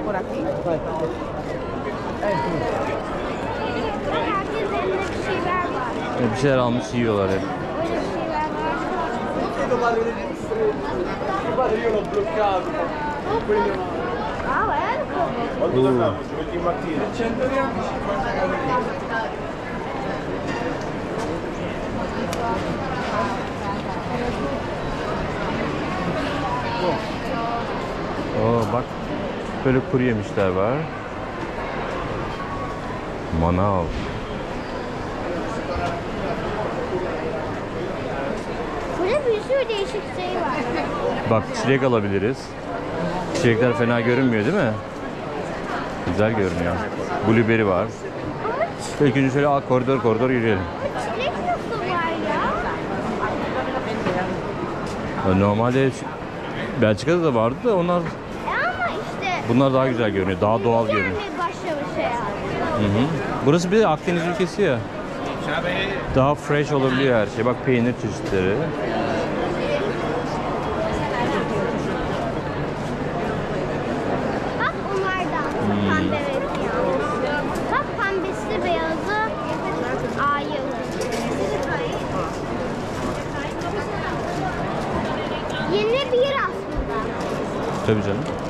Por aquí. Herkes elinde bir şeyler var. Bir şeyler almış yiyorlar hep. Öyle şeyler var. Ah, é? Oo, bak böyle kuru yemişler var. Manav. Burada bir sürü değişik şey var. Bak çilek alabiliriz. Çilekler fena görünmüyor değil mi? Güzel görünüyor. Blueberry var. İlk önce şöyle koridor yürüyelim. Çilek nasıl var ya? Normalde Belçika'da da vardı da onlar Ama işte... bunlar daha güzel görünüyor. Daha doğal görünüyor. Yani başlamış şey Hı hı. Burası bir de Akdeniz ülkesi ya. Daha fresh olabiliyor her şey. Bak peynir çeşitleri. Bak onlardan. Pembe ve siyah. Bak pembesi, beyazı, ayı. Yenilebilir aslında. Tabii canım.